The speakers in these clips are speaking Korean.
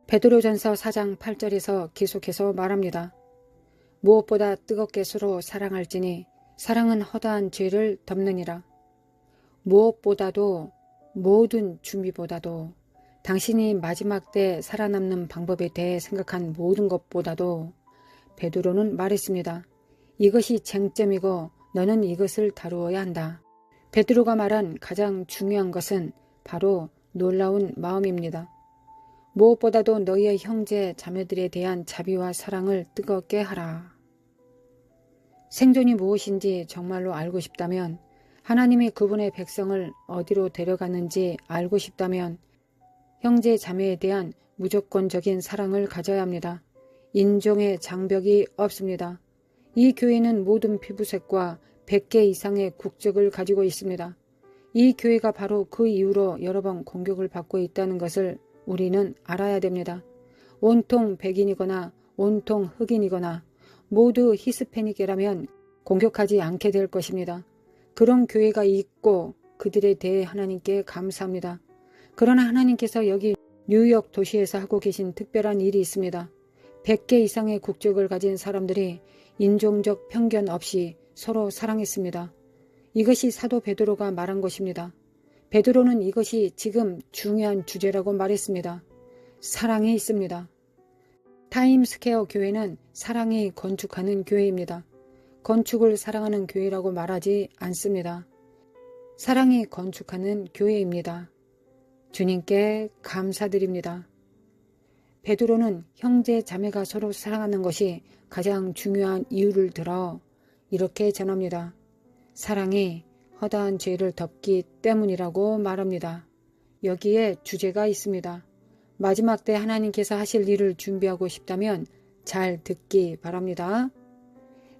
베드로전서 4장 8절에서 계속해서 말합니다. 무엇보다 뜨겁게 서로 사랑할지니 사랑은 허다한 죄를 덮느니라. 무엇보다도 모든 준비보다도 당신이 마지막 때 살아남는 방법에 대해 생각한 모든 것보다도 베드로는 말했습니다. 이것이 쟁점이고 너는 이것을 다루어야 한다. 베드로가 말한 가장 중요한 것은 바로 놀라운 마음입니다. 무엇보다도 너희의 형제 자매들에 대한 자비와 사랑을 뜨겁게 하라. 생존이 무엇인지 정말로 알고 싶다면, 하나님이 그분의 백성을 어디로 데려가는지 알고 싶다면 형제 자매에 대한 무조건적인 사랑을 가져야 합니다. 인종의 장벽이 없습니다. 이 교회는 모든 피부색과 100개 이상의 국적을 가지고 있습니다. 이 교회가 바로 그 이후로 여러 번 공격을 받고 있다는 것을 우리는 알아야 됩니다. 온통 백인이거나 온통 흑인이거나 모두 히스패닉이라면 공격하지 않게 될 것입니다. 그런 교회가 있고 그들에 대해 하나님께 감사합니다. 그러나 하나님께서 여기 뉴욕 도시에서 하고 계신 특별한 일이 있습니다. 100개 이상의 국적을 가진 사람들이 인종적 편견 없이 서로 사랑했습니다. 이것이 사도 베드로가 말한 것입니다. 베드로는 이것이 지금 중요한 주제라고 말했습니다. 사랑이 있습니다. 타임스퀘어 교회는 사랑이 건축하는 교회입니다. 건축을 사랑하는 교회라고 말하지 않습니다. 사랑이 건축하는 교회입니다. 주님께 감사드립니다. 베드로는 형제 자매가 서로 사랑하는 것이 가장 중요한 이유를 들어 이렇게 전합니다. 사랑이 허다한 죄를 덮기 때문이라고 말합니다. 여기에 주제가 있습니다. 마지막 때 하나님께서 하실 일을 준비하고 싶다면 잘 듣기 바랍니다.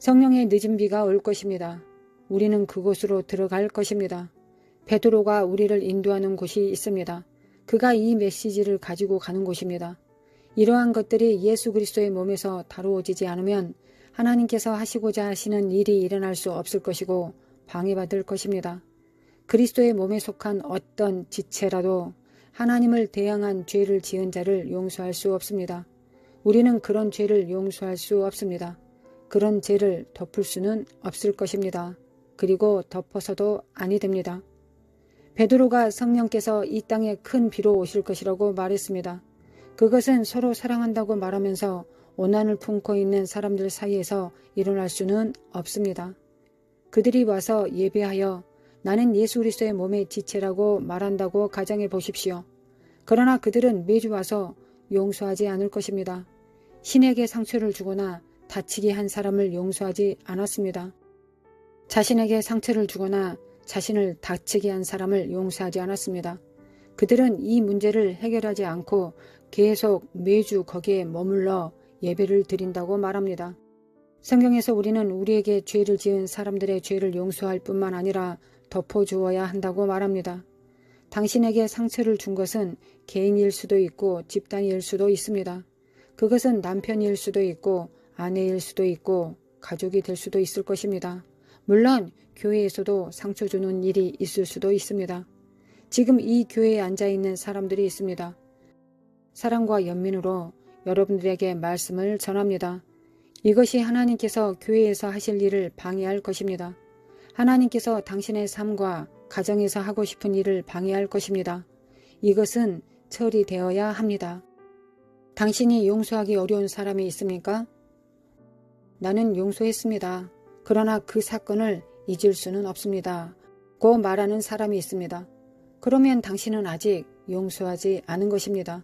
성령의 늦은 비가 올 것입니다. 우리는 그곳으로 들어갈 것입니다. 베드로가 우리를 인도하는 곳이 있습니다. 그가 이 메시지를 가지고 가는 곳입니다. 이러한 것들이 예수 그리스도의 몸에서 다루어지지 않으면 하나님께서 하시고자 하시는 일이 일어날 수 없을 것이고 방해받을 것입니다. 그리스도의 몸에 속한 어떤 지체라도 하나님을 대항한 죄를 지은 자를 용서할 수 없습니다. 우리는 그런 죄를 용서할 수 없습니다. 그런 죄를 덮을 수는 없을 것입니다. 그리고 덮어서도 아니 됩니다. 베드로가 성령께서 이 땅에 큰 비로 오실 것이라고 말했습니다. 그것은 서로 사랑한다고 말하면서 오난을 품고 있는 사람들 사이에서 일어날 수는 없습니다. 그들이 와서 예배하여 나는 예수 그리스도의 몸의 지체라고 말한다고 가정해 보십시오. 그러나 그들은 매주 와서 용서하지 않을 것입니다. 신에게 상처를 주거나 다치게 한 사람을 용서하지 않았습니다. 자신에게 상처를 주거나 자신을 다치게 한 사람을 용서하지 않았습니다. 그들은 이 문제를 해결하지 않고 계속 매주 거기에 머물러 예배를 드린다고 말합니다. 성경에서 우리는 우리에게 죄를 지은 사람들의 죄를 용서할 뿐만 아니라 덮어주어야 한다고 말합니다. 당신에게 상처를 준 것은 개인일 수도 있고 집단일 수도 있습니다. 그것은 남편일 수도 있고 아내일 수도 있고 가족이 될 수도 있을 것입니다. 물론 교회에서도 상처 주는 일이 있을 수도 있습니다. 지금 이 교회에 앉아있는 사람들이 있습니다. 사랑과 연민으로 여러분들에게 말씀을 전합니다. 이것이 하나님께서 교회에서 하실 일을 방해할 것입니다. 하나님께서 당신의 삶과 가정에서 하고 싶은 일을 방해할 것입니다. 이것은 처리되어야 합니다. 당신이 용서하기 어려운 사람이 있습니까? 나는 용서했습니다. 그러나 그 사건을 잊을 수는 없습니다. 고 말하는 사람이 있습니다. 그러면 당신은 아직 용서하지 않은 것입니다.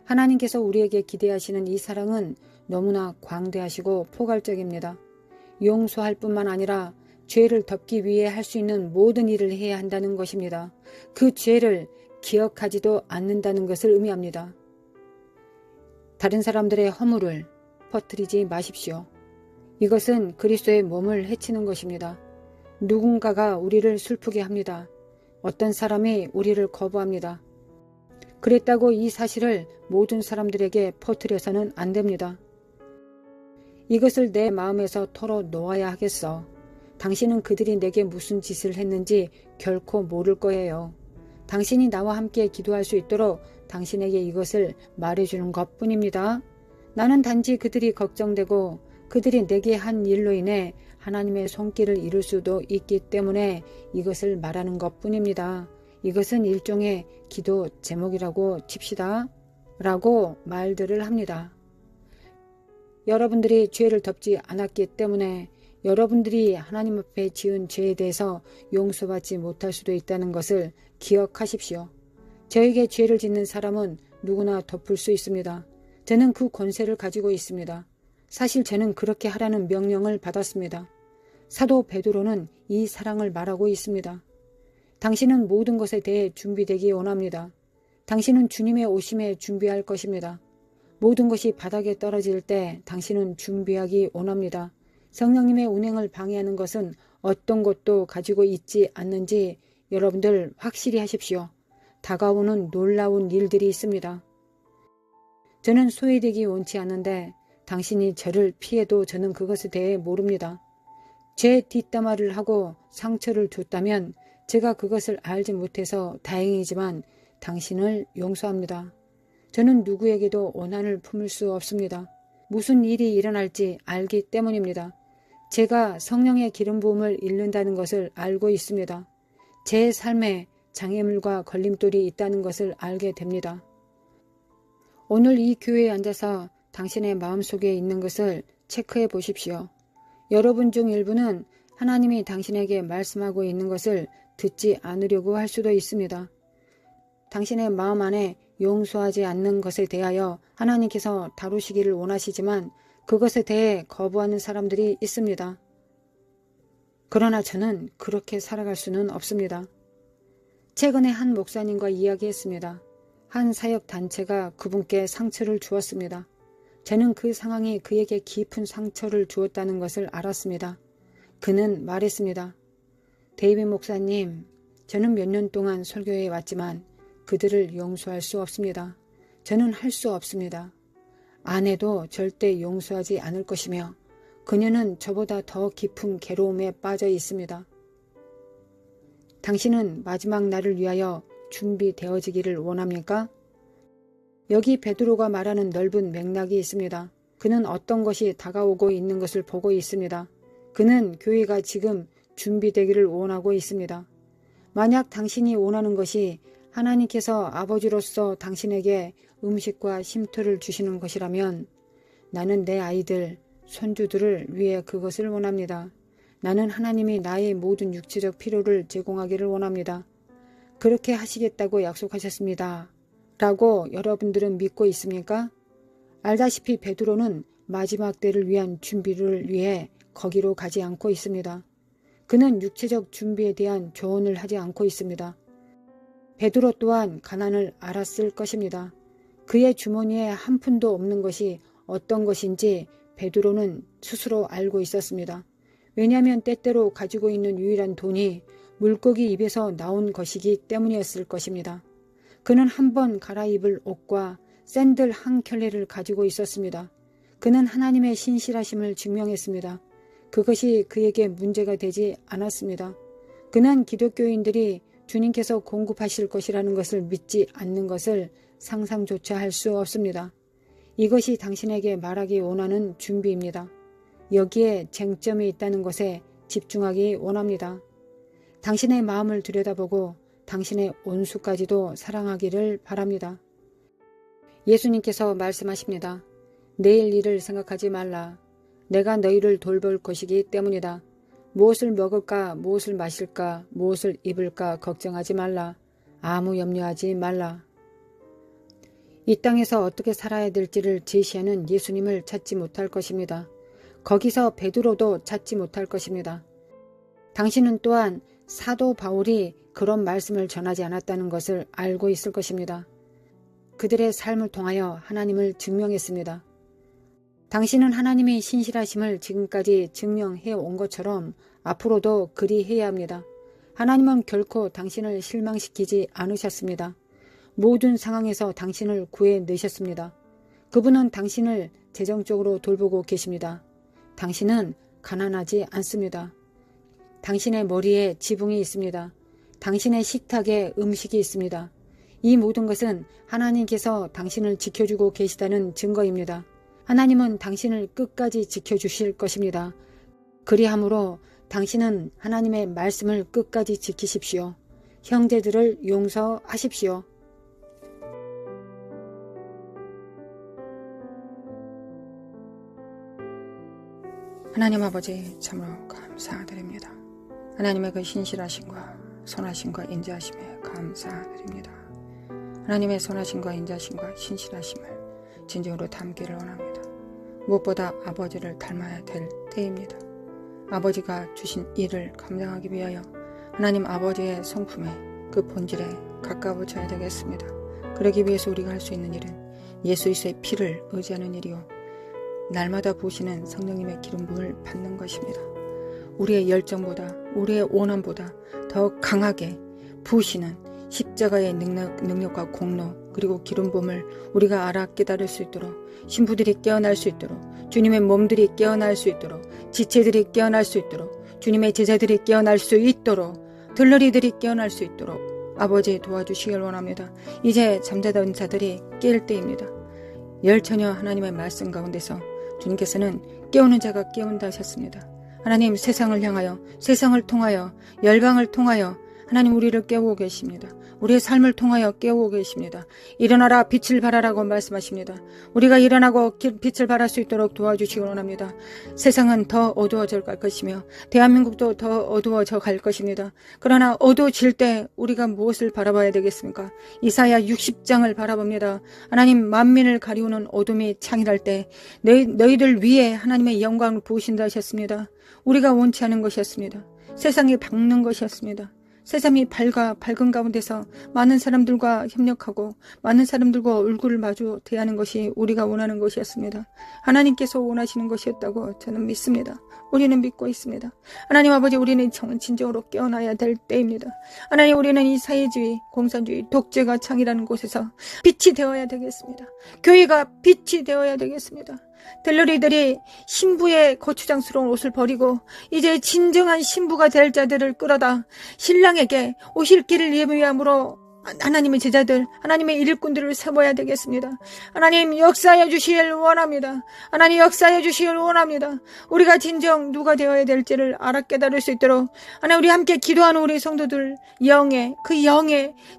하나님께서 우리에게 기대하시는 이 사랑은 너무나 광대하시고 포괄적입니다. 용서할 뿐만 아니라 죄를 덮기 위해 할 수 있는 모든 일을 해야 한다는 것입니다. 그 죄를 기억하지도 않는다는 것을 의미합니다. 다른 사람들의 허물을 퍼뜨리지 마십시오. 이것은 그리스도의 몸을 해치는 것입니다. 누군가가 우리를 슬프게 합니다. 어떤 사람이 우리를 거부합니다. 그랬다고 이 사실을 모든 사람들에게 퍼뜨려서는 안 됩니다. 이것을 내 마음에서 털어놓아야 하겠어. 당신은 그들이 내게 무슨 짓을 했는지 결코 모를 거예요. 당신이 나와 함께 기도할 수 있도록 당신에게 이것을 말해주는 것뿐입니다. 나는 단지 그들이 걱정되고 그들이 내게 한 일로 인해 하나님의 손길을 잃을 수도 있기 때문에 이것을 말하는 것뿐입니다. 이것은 일종의 기도 제목이라고 칩시다. 라고 말들을 합니다. 여러분들이 죄를 덮지 않았기 때문에 여러분들이 하나님 앞에 지은 죄에 대해서 용서받지 못할 수도 있다는 것을 기억하십시오. 저에게 죄를 짓는 사람은 누구나 덮을 수 있습니다. 저는 그 권세를 가지고 있습니다. 사실 저는 그렇게 하라는 명령을 받았습니다. 사도 베드로는 이 사랑을 말하고 있습니다. 당신은 모든 것에 대해 준비되기 원합니다. 당신은 주님의 오심에 준비할 것입니다. 모든 것이 바닥에 떨어질 때 당신은 준비하기 원합니다. 성령님의 운행을 방해하는 것은 어떤 것도 가지고 있지 않는지 여러분들 확실히 하십시오. 다가오는 놀라운 일들이 있습니다. 저는 소외되기 원치 않는데 당신이 저를 피해도 저는 그것에 대해 모릅니다. 제 뒷담화를 하고 상처를 줬다면 제가 그것을 알지 못해서 다행이지만 당신을 용서합니다. 저는 누구에게도 원한을 품을 수 없습니다. 무슨 일이 일어날지 알기 때문입니다. 제가 성령의 기름 부음을 잃는다는 것을 알고 있습니다. 제 삶에 장애물과 걸림돌이 있다는 것을 알게 됩니다. 오늘 이 교회에 앉아서 당신의 마음속에 있는 것을 체크해 보십시오. 여러분 중 일부는 하나님이 당신에게 말씀하고 있는 것을 듣지 않으려고 할 수도 있습니다. 당신의 마음 안에 용서하지 않는 것에 대하여 하나님께서 다루시기를 원하시지만 그것에 대해 거부하는 사람들이 있습니다. 그러나 저는 그렇게 살아갈 수는 없습니다. 최근에 한 목사님과 이야기했습니다. 한 사역 단체가 그분께 상처를 주었습니다. 저는 그 상황이 그에게 깊은 상처를 주었다는 것을 알았습니다. 그는 말했습니다. 데이비 목사님, 저는 몇 년 동안 설교해 왔지만 그들을 용서할 수 없습니다. 저는 할 수 없습니다. 아내도 절대 용서하지 않을 것이며 그녀는 저보다 더 깊은 괴로움에 빠져 있습니다. 당신은 마지막 날을 위하여 준비되어지기를 원합니까? 여기 베드로가 말하는 넓은 맥락이 있습니다. 그는 어떤 것이 다가오고 있는 것을 보고 있습니다. 그는 교회가 지금 준비되기를 원하고 있습니다. 만약 당신이 원하는 것이 하나님께서 아버지로서 당신에게 음식과 쉼터를 주시는 것이라면 나는 내 아이들, 손주들을 위해 그것을 원합니다. 나는 하나님이 나의 모든 육체적 필요를 제공하기를 원합니다. 그렇게 하시겠다고 약속하셨습니다. 라고 여러분들은 믿고 있습니까? 알다시피 베드로는 마지막 때를 위한 준비를 위해 거기로 가지 않고 있습니다. 그는 육체적 준비에 대한 조언을 하지 않고 있습니다. 베드로 또한 가난을 알았을 것입니다. 그의 주머니에 한 푼도 없는 것이 어떤 것인지 베드로는 스스로 알고 있었습니다. 왜냐하면 때때로 가지고 있는 유일한 돈이 물고기 입에서 나온 것이기 때문이었을 것입니다. 그는 한 번 갈아입을 옷과 샌들 한 켤레를 가지고 있었습니다. 그는 하나님의 신실하심을 증명했습니다. 그것이 그에게 문제가 되지 않았습니다. 그는 기독교인들이 주님께서 공급하실 것이라는 것을 믿지 않는 것을 상상조차 할 수 없습니다. 이것이 당신에게 말하기 원하는 준비입니다. 여기에 쟁점이 있다는 것에 집중하기 원합니다. 당신의 마음을 들여다보고 당신의 온수까지도 사랑하기를 바랍니다. 예수님께서 말씀하십니다. 내일 일을 생각하지 말라. 내가 너희를 돌볼 것이기 때문이다. 무엇을 먹을까, 무엇을 마실까, 무엇을 입을까 걱정하지 말라. 아무 염려하지 말라. 이 땅에서 어떻게 살아야 될지를 제시하는 예수님을 찾지 못할 것입니다. 거기서 베드로도 찾지 못할 것입니다. 당신은 또한 사도 바울이 그런 말씀을 전하지 않았다는 것을 알고 있을 것입니다. 그들의 삶을 통하여 하나님을 증명했습니다. 당신은 하나님의 신실하심을 지금까지 증명해 온 것처럼 앞으로도 그리해야 합니다. 하나님은 결코 당신을 실망시키지 않으셨습니다. 모든 상황에서 당신을 구해내셨습니다. 그분은 당신을 재정적으로 돌보고 계십니다. 당신은 가난하지 않습니다. 당신의 머리에 지붕이 있습니다. 당신의 식탁에 음식이 있습니다. 이 모든 것은 하나님께서 당신을 지켜주고 계시다는 증거입니다. 하나님은 당신을 끝까지 지켜주실 것입니다. 그리함으로 당신은 하나님의 말씀을 끝까지 지키십시오. 형제들을 용서하십시오. 하나님 아버지 참으로 감사드립니다. 하나님의 그 신실하심과 선하심과 인자하심에 감사드립니다. 하나님의 선하심과 인자하심과 신실하심을 진정으로 담기를 원합니다. 무엇보다 아버지를 닮아야 될 때입니다. 아버지가 주신 일을 감당하기 위하여 하나님 아버지의 성품에 그 본질에 가까워져야 되겠습니다. 그러기 위해서 우리가 할 수 있는 일은 예수 그리스도의 피를 의지하는 일이요 날마다 부으시는 성령님의 기름 부음을 받는 것입니다. 우리의 열정보다 우리의 원함보다 더 강하게 부으시는 십자가의 능력과 공로 그리고 기름 부음을 우리가 알아 깨달을 수 있도록 신부들이 깨어날 수 있도록 주님의 몸들이 깨어날 수 있도록 지체들이 깨어날 수 있도록 주님의 제자들이 깨어날 수 있도록 들러리들이 깨어날 수 있도록 아버지 도와주시길 원합니다. 이제 잠자던 자들이 깰 때입니다. 열처녀 하나님의 말씀 가운데서 주님께서는 깨우는 자가 깨운다 하셨습니다. 하나님 세상을 향하여 세상을 통하여 열방을 통하여 하나님 우리를 깨우고 계십니다. 우리의 삶을 통하여 깨우고 계십니다. 일어나라 빛을 발하라고 말씀하십니다. 우리가 일어나고 빛을 발할 수 있도록 도와주시기 원합니다. 세상은 더 어두워져 갈 것이며 대한민국도 더 어두워져 갈 것입니다. 그러나 어두워질 때 우리가 무엇을 바라봐야 되겠습니까? 이사야 60장을 바라봅니다. 하나님 만민을 가리우는 어둠이 창일할 때 너희들 위에 하나님의 영광을 부으신다 하셨습니다. 우리가 원치 않은 것이었습니다. 세상이 밝는 것이었습니다. 세상이 밝은 가운데서 많은 사람들과 협력하고 많은 사람들과 얼굴을 마주 대하는 것이 우리가 원하는 것이었습니다. 하나님께서 원하시는 것이었다고 저는 믿습니다. 우리는 믿고 있습니다. 하나님 아버지 우리는 진정으로 깨어나야 될 때입니다. 하나님 우리는 이 사회주의, 공산주의, 독재가 창이라는 곳에서 빛이 되어야 되겠습니다. 교회가 빛이 되어야 되겠습니다. 들러리들이 신부의 거추장스러운 옷을 버리고 이제 진정한 신부가 될 자들을 끌어다 신랑에게 오실 길을 예비함으로 하나님의 제자들, 하나님의 일꾼들을 세워야 되겠습니다. 하나님 역사해 주시길 원합니다. 하나님 역사해 주시길 원합니다. 우리가 진정 누가 되어야 될지를 알아 깨달을 수 있도록 하나님 우리 함께 기도하는 우리 성도들 영의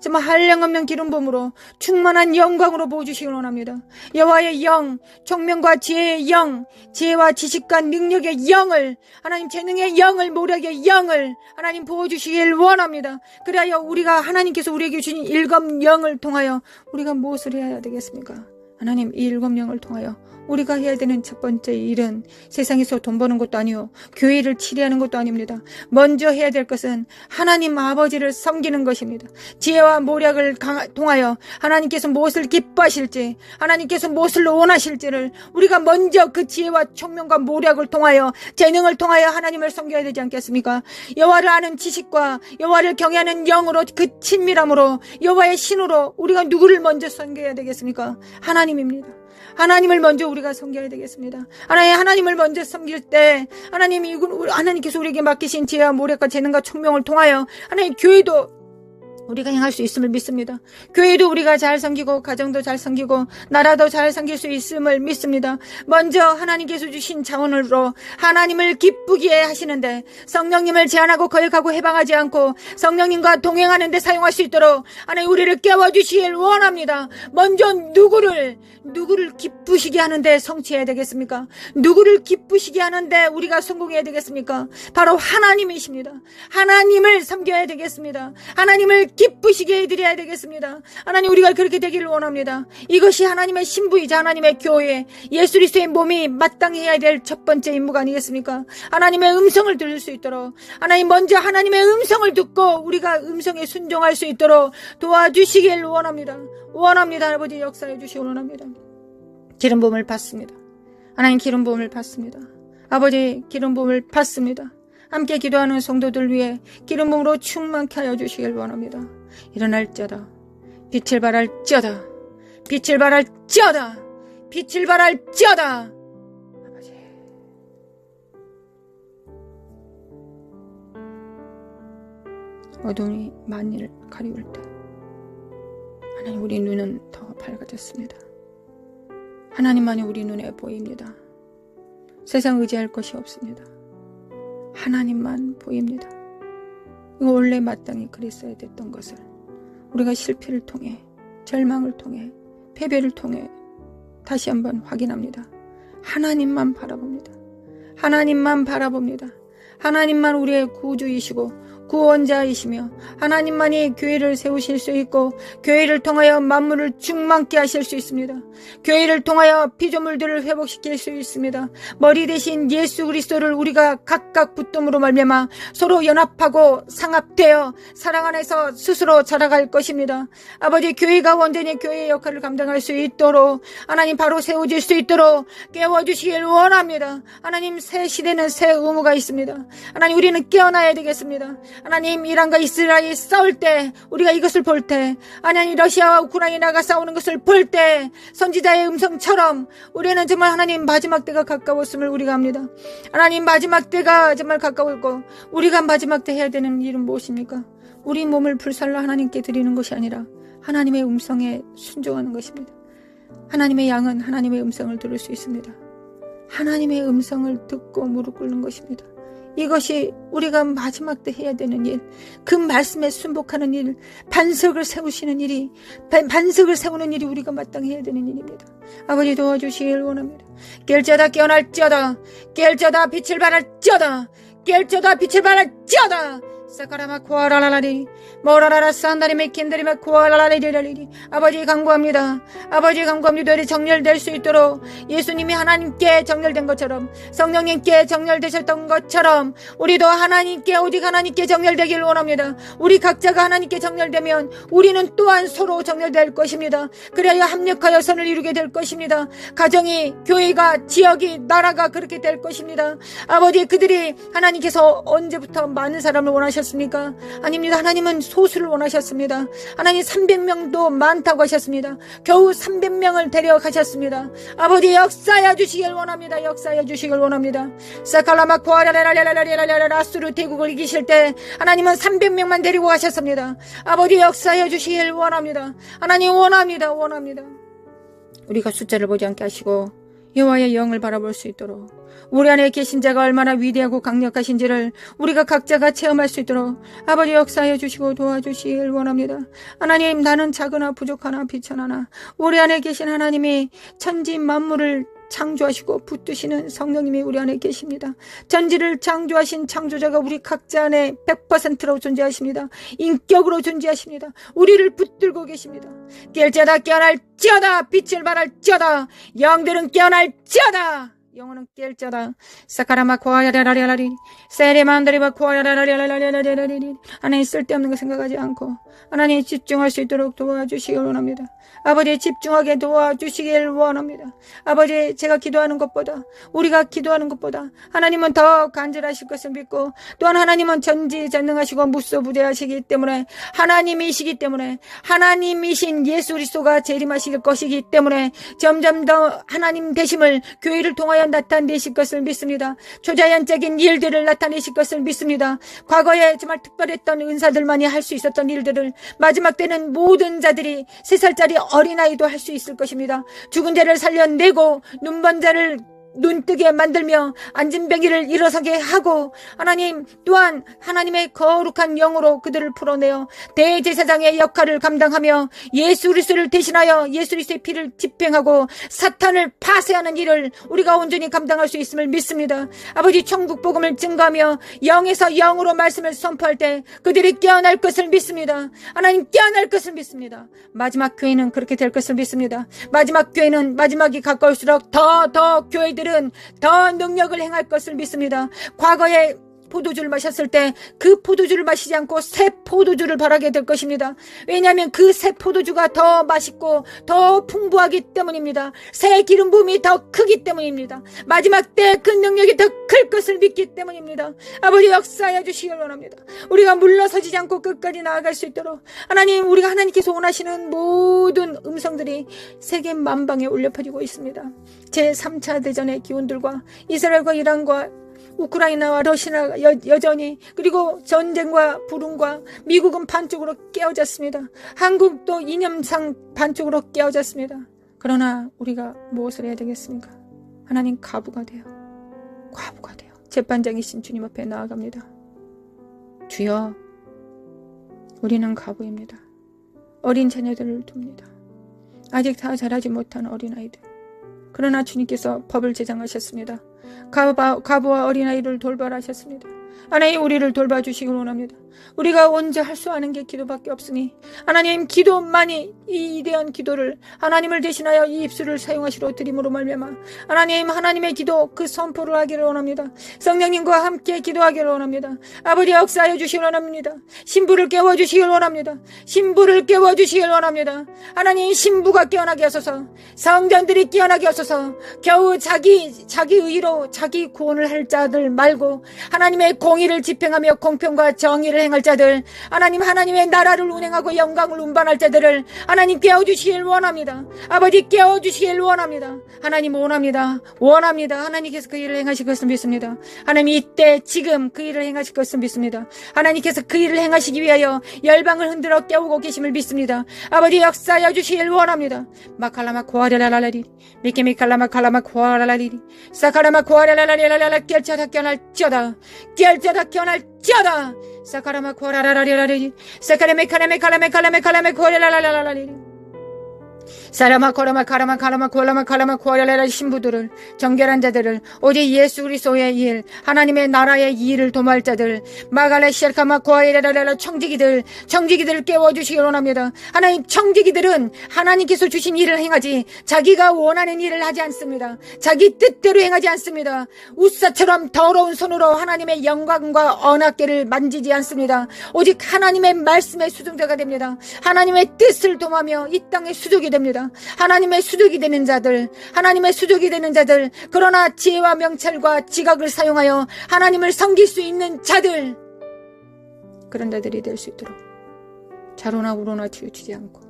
정말 한량없는 기름 부음으로 충만한 영광으로 부어주시길 원합니다. 여호와의 영, 총명과 지혜의 영, 지혜와 지식과 능력의 영을 하나님 재능의 영을 모략의 영을 하나님 부어주시길 원합니다. 그래야 우리가 하나님께서 우리에게 주신 일곱 영을 통하여 우리가 무엇을 해야 되겠습니까? 하나님 이 일곱 영을 통하여 우리가 해야 되는 첫 번째 일은 세상에서 돈 버는 것도 아니요 교회를 치리하는 것도 아닙니다. 먼저 해야 될 것은 하나님 아버지를 섬기는 것입니다. 지혜와 모략을 통하여 하나님께서 무엇을 기뻐하실지 하나님께서 무엇을 원하실지를 우리가 먼저 그 지혜와 총명과 모략을 통하여 재능을 통하여 하나님을 섬겨야 되지 않겠습니까? 여호와를 아는 지식과 여호와를 경외하는 영으로 그 친밀함으로 여호와의 신으로 우리가 누구를 먼저 섬겨야 되겠습니까? 하나님입니다. 하나님을 먼저 우리가 섬겨야 되겠습니다. 하나님을 먼저 섬길 때 하나님께서 우리에게 맡기신 지혜와 모략과 재능과 총명을 통하여 하나님 교회도 우리가 행할 수 있음을 믿습니다. 교회도 우리가 잘 섬기고 가정도 잘 섬기고 나라도 잘 섬길 수 있음을 믿습니다. 먼저 하나님께서 주신 자원으로 하나님을 기쁘게 하시는데 성령님을 제한하고 거역하고 해방하지 않고 성령님과 동행하는 데 사용할 수 있도록 하나님 우리를 깨워주시길 원합니다. 먼저 누구를 기쁘시게 하는데 성취해야 되겠습니까? 누구를 기쁘시게 하는데 우리가 성공해야 되겠습니까? 바로 하나님이십니다. 하나님을 섬겨야 되겠습니다. 하나님을 기쁘시게 해드려야 되겠습니다. 하나님 우리가 그렇게 되기를 원합니다. 이것이 하나님의 신부이자 하나님의 교회 예수 그리스도의 몸이 마땅히 해야 될 첫 번째 임무가 아니겠습니까? 하나님의 음성을 들을 수 있도록 하나님 먼저 하나님의 음성을 듣고 우리가 음성에 순종할 수 있도록 도와주시길 원합니다. 아버지 역사해 주시기 원합니다. 기름 부음을 받습니다. 하나님 기름 부음을 받습니다. 아버지 기름 부음을 받습니다. 함께 기도하는 성도들 위해 기름 부음으로 충만케 하여 주시길 원합니다. 일어날지어다 빛을 발할지어다 빛을 발할지어다 빛을 발할지어다. 아버지 어둠이 만일 가리울 때 하나님 우리 눈은 더 밝아졌습니다. 하나님만이 우리 눈에 보입니다. 세상 의지할 것이 없습니다. 하나님만 보입니다. 이거 원래 마땅히 그랬어야 됐던 것을 우리가 실패를 통해, 절망을 통해, 패배를 통해 다시 한번 확인합니다. 하나님만 바라봅니다. 하나님만 바라봅니다. 하나님만 우리의 구주이시고 구원자이시며 하나님만이 교회를 세우실 수 있고 교회를 통하여 만물을 충만케 하실 수 있습니다. 교회를 통하여 피조물들을 회복시킬 수 있습니다. 머리 대신 예수 그리스도를 우리가 각각 붙듦으로 말미암아 서로 연합하고 상합되어 사랑 안에서 스스로 자라갈 것입니다. 아버지, 교회가 온전히 교회의 역할을 감당할 수 있도록 하나님 바로 세워질 수 있도록 깨워주시길 원합니다. 하나님, 새 시대는 새 의무가 있습니다. 하나님, 우리는 깨어나야 되겠습니다. 하나님, 이란과 이스라엘이 싸울 때, 우리가 이것을 볼 때, 하나님, 러시아와 우크라이나가 싸우는 것을 볼 때 선지자의 음성처럼 우리는 정말 하나님 마지막 때가 가까웠음을 우리가 압니다. 하나님, 마지막 때가 정말 가까웠고 우리가 마지막 때 해야 되는 일은 무엇입니까? 우리 몸을 불살라 하나님께 드리는 것이 아니라 하나님의 음성에 순종하는 것입니다. 하나님의 양은 하나님의 음성을 들을 수 있습니다. 하나님의 음성을 듣고 무릎 꿇는 것입니다. 이것이 우리가 마지막 때 해야 되는 일, 그 말씀에 순복하는 일, 반석을 세우시는 일이, 반석을 세우는 일이 우리가 마땅히 해야 되는 일입니다. 아버지, 도와주시길 원합니다. 깰지어다 깨어날지어다, 깰지어다 빛을 발할지어다, 깰지어다 빛을 발할지어다. 사카라마 코아라라라리 모라라라 산다리 메킨다리마 코아라라리리라리리. 아버지 간구합니다. 아버지 간구합니다. 우리 정렬될 수 있도록 예수님이 하나님께 정렬된 것처럼, 성령님께 정렬되셨던 것처럼 우리도 하나님께, 오직 하나님께 정렬되기를 원합니다. 우리 각자가 하나님께 정렬되면 우리는 또한 서로 정렬될 것입니다. 그래야 합력하여 선을 이루게 될 것입니다. 가정이, 교회가, 지역이, 나라가 그렇게 될 것입니다. 아버지, 그들이 하나님께서 언제부터 많은 사람을 원하셨습니까? 아닙니다. 하나님은 소수를 원하셨습니다. 하나님 300명도 많다고 하셨습니다. 겨우 300명을 데려가셨습니다. 아버지, 역사해 주시길 원합니다. 역사해 주시길 원합니다. 사칼라마 코아라라라라라라라라스루 대국을 이기실 때 하나님은 300명만 데리고 가셨습니다. 아버지, 역사해 주시길 원합니다. 하나님 원합니다. 원합니다. 우리가 숫자를 보지 않게 하시고 여호와의 영을 바라볼 수 있도록, 우리 안에 계신 자가 얼마나 위대하고 강력하신지를 우리가 각자가 체험할 수 있도록 아버지 역사해 주시고 도와주시길 원합니다. 하나님, 나는 작으나 부족하나 비천하나 우리 안에 계신 하나님이 천지 만물을 창조하시고 붙드시는 성령님이 우리 안에 계십니다. 전지를 창조하신 창조자가 우리 각자 안에 100%로 존재하십니다. 인격으로 존재하십니다. 우리를 붙들고 계십니다. 깰지어다 깨어날지어다, 빛을 발할지어다, 영들은 깨어날지어다, 영혼은 깰지어다. 사카라마 코아야라라라리 세레만드리바 코아야라라라라라라리. 하나님, 쓸데없는 거 생각하지 않고 하나님 집중할 수 있도록 도와주시길 원합니다. 아버지, 집중하게 도와주시길 원합니다. 아버지, 제가 기도하는 것보다, 우리가 기도하는 것보다 하나님은 더 간절하실 것을 믿고, 또한 하나님은 전지전능하시고 무소부재하시기 때문에, 하나님이시기 때문에, 하나님이신 예수 그리스도가 재림하실 것이기 때문에 점점 더 하나님 되심을 교회를 통하여 나타내실 것을 믿습니다. 초자연적인 일들을 나타내실 것을 믿습니다. 과거에 정말 특별했던 은사들만이 할 수 있었던 일들을 마지막 때는 모든 자들이, 3살짜리 어린아이도 할 수 있을 것입니다. 죽은 자를 살려내고 눈먼 자를 눈뜨게 만들며 앉은 병이를 일어서게 하고, 하나님 또한 하나님의 거룩한 영으로 그들을 풀어내어 대제사장의 역할을 감당하며 예수 그리스도를 대신하여 예수 그리스도의 피를 집행하고 사탄을 파쇄하는 일을 우리가 온전히 감당할 수 있음을 믿습니다. 아버지, 천국 복음을 증거하며 영에서 영으로 말씀을 선포할 때 그들이 깨어날 것을 믿습니다. 하나님, 깨어날 것을 믿습니다. 마지막 교회는 그렇게 될 것을 믿습니다. 마지막 교회는 마지막이 가까울수록 더 교회들은 더 능력을 행할 것을 믿습니다. 과거에 포도주를 마셨을 때 그 포도주를 마시지 않고 새 포도주를 바라게 될 것입니다. 왜냐하면 그 새 포도주가 더 맛있고 더 풍부하기 때문입니다. 새 기름 부음이 더 크기 때문입니다. 마지막 때 그 능력이 더 클 것을 믿기 때문입니다. 아버지, 역사해 주시길 원합니다. 우리가 물러서지 않고 끝까지 나아갈 수 있도록 하나님, 우리가 하나님께서 원하시는 모든 음성들이 세계 만방에 울려 퍼지고 있습니다. 제3차 대전의 기운들과 이스라엘과 이란과 우크라이나와 러시아가 여전히, 그리고 전쟁과 불운과 미국은 반쪽으로 깨어졌습니다. 한국도 이념상 반쪽으로 깨어졌습니다. 그러나 우리가 무엇을 해야 되겠습니까? 하나님, 과부가 돼요. 재판장이신 주님 앞에 나아갑니다. 주여, 우리는 과부입니다. 어린 자녀들을 둡니다. 아직 다 자라지 못한 어린아이들. 그러나 주님께서 법을 제정하셨습니다. 과부와 어린아이를 돌봐하셨습니다. 하나님, 우리를 돌봐주시길 원합니다. 우리가 언제 할 수 아는 게 기도밖에 없으니 하나님, 기도만이, 이 위대한 기도를 하나님을 대신하여 이 입술을 사용하시러 드림으로 말미암아 하나님, 하나님의 기도, 그 선포를 하기를 원합니다. 성령님과 함께 기도하기를 원합니다. 아버지, 역사하여 주시길 원합니다. 신부를 깨워주시길 원합니다. 하나님, 신부가 깨어나게 하소서. 성전들이 깨어나게 하소서. 겨우 자기 의로 자기 구원을 할 자들 말고 하나님의 공의를 집행하며 공평과 정의를 행할 자들, 하나님의 나라를 운행하고 영광을 운반할 자들을 하나님 깨워주시길 원합니다. 아버지, 깨워주시길 원합니다. 하나님, 원합니다. 하나님께서 그 일을 행하실 것을 믿습니다. 하나님, 이때 지금 그 일을 행하실 것을 믿습니다. 하나님께서 그 일을 행하시기 위하여 열방을 흔들어 깨우고 계심을 믿습니다. 아버지, 역사하여 주시길 원합니다. 마칼라마 고아라라라리 미케미칼라마 칼라마 고아라라리 사카라마 고아라라라리라라 결자다 깨어날지어다 사카라마 고아라라라리라리 사카라메카라메카라메카라메카라메 고아라라라라리 사라마 코라마 고아라라라 신부들을, 정결한 자들을, 오직 예수 그리스도의 일, 하나님의 나라의 일을 도모할 자들, 마갈레 시알카마 고아라라라 청지기들을 깨워주시기 원합니다. 하나님, 청지기들은 하나님께서 주신 일을 행하지 자기가 원하는 일을 하지 않습니다. 자기 뜻대로 행하지 않습니다. 우사처럼 더러운 손으로 하나님의 영광과 언약궤를 만지지 않습니다. 오직 하나님의 말씀의 수종자가 됩니다. 하나님의 뜻을 도모하며 이 땅의 수족이 됩니다. 하나님의 수족이 되는 자들, 그러나 지혜와 명철과 지각을 사용하여 하나님을 섬길 수 있는 자들, 그런 자들이 될 수 있도록 좌로나 우로나 치우치지 않고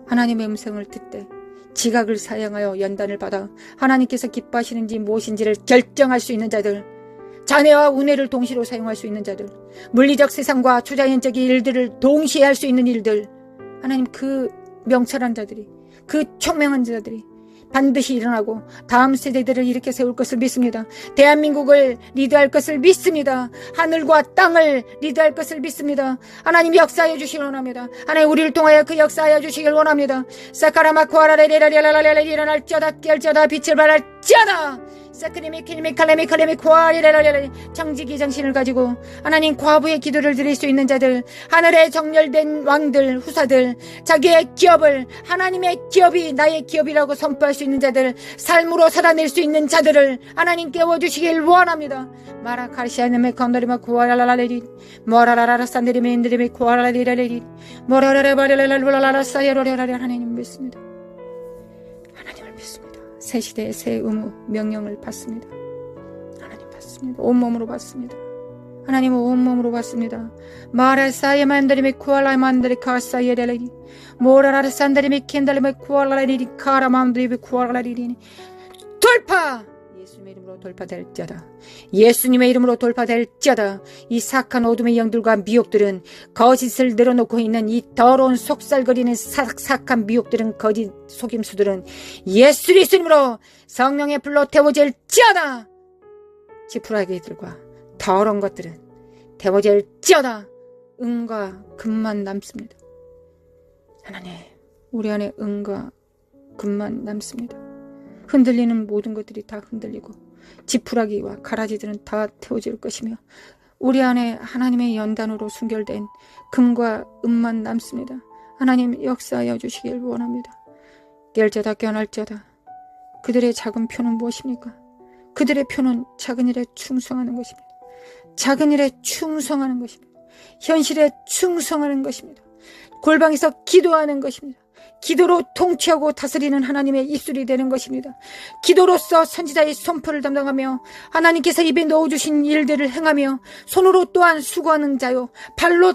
하나님의 음성을 듣되 지각을 사용하여 연단을 받아 하나님께서 기뻐하시는지 무엇인지를 결정할 수 있는 자들, 자네와 은혜를 동시로 사용할 수 있는 자들, 물리적 세상과 초자연적인 일들을 동시에 할 수 있는 일들, 하나님, 그 명철한 자들이, 그 총명한 자들이 반드시 일어나고 다음 세대들을 일으켜 세울 것을 믿습니다. 대한민국을 리드할 것을 믿습니다. 하늘과 땅을 리드할 것을 믿습니다. 하나님, 역사하여 주시길 원합니다. 하나님, 우리를 통하여 그 역사하여 주시길 원합니다. 사카라마 코아라레레라레라레라 일어날지어다 깨울지어다 빛을 발할지어다 사크리미 키리미 칼레미 칼레미 코아리레라레라 정직이 정신을 가지고 하나님, 과부의 기도를 드릴 수 있는 자들, 하늘에 정렬된 왕들, 후사들, 자기의 기업을 하나님의 기업이 나의 기업이라고 선포할 수 있는 자들, 삶으로 살아낼 수 있는 자들을 하나님 깨워주시길 원합니다. 마라카시아네메 건더리마 코아라라레리 모라라라 산데리메 인드리메 코아라리라레리 모라라라바레라라라라 사이로레라레 하나님 믿습니다. 하나님을 믿습니다. 새 시대의 새 의무 명령을 받습니다. 하나님 받습니다. 온몸으로 받습니다. 하나님은 온몸으로 받습니다. 마라사이에 만드리메 쿠알라이 만드리 카사이에 렐레리 모라라라 산다리메 켄달리메 쿠알라리리 카라맘드리메 쿠알라리리 돌파! 예수님의 이름으로 돌파될지어다. 예수님의 이름으로 돌파될지어다. 이 사악한 어둠의 영들과 미혹들은, 거짓을 늘어놓고 있는 이 더러운 속살거리는 사악한 미혹들은, 거짓 속임수들은 예수 그리스도님으로 성령의 불로 태워질지어다. 지푸라기들과 더러운 것들은 태워질지어다. 은과 금만 남습니다. 하나님, 우리 안에 은과 금만 남습니다. 흔들리는 모든 것들이 다 흔들리고 지푸라기와 가라지들은 다 태워질 것이며 우리 안에 하나님의 연단으로 순결된 금과 은만 남습니다. 하나님, 역사하여 주시길 원합니다. 깰자다 깨어날자다. 그들의 작은 표는 무엇입니까? 그들의 표는 작은 일에 충성하는 것입니다. 작은 일에 충성하는 것입니다. 현실에 충성하는 것입니다. 골방에서 기도하는 것입니다. 기도로 통치하고 다스리는 하나님의 입술이 되는 것입니다. 기도로서 선지자의 선포를 담당하며 하나님께서 입에 넣어주신 일들을 행하며 손으로 또한 수고하는 자요 발로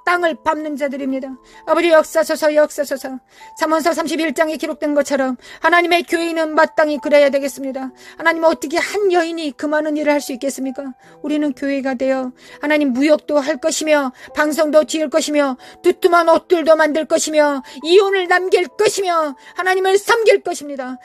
땅을 밟는 자들입니다. 아버지 역사소서 역사소서. 잠언서 31장에 기록된 것처럼 하나님의 교회는 마땅히 그래야 되겠습니다. 하나님 어떻게 한 여인이 그 많은 일을 할 수 있겠습니까? 우리는 교회가 되어 하나님 무역도 할 것이며 방송도 지을 것이며 두툼한 옷들도 만들 것이며 이혼을 남길 것이며 하나님을 섬길 것입니다.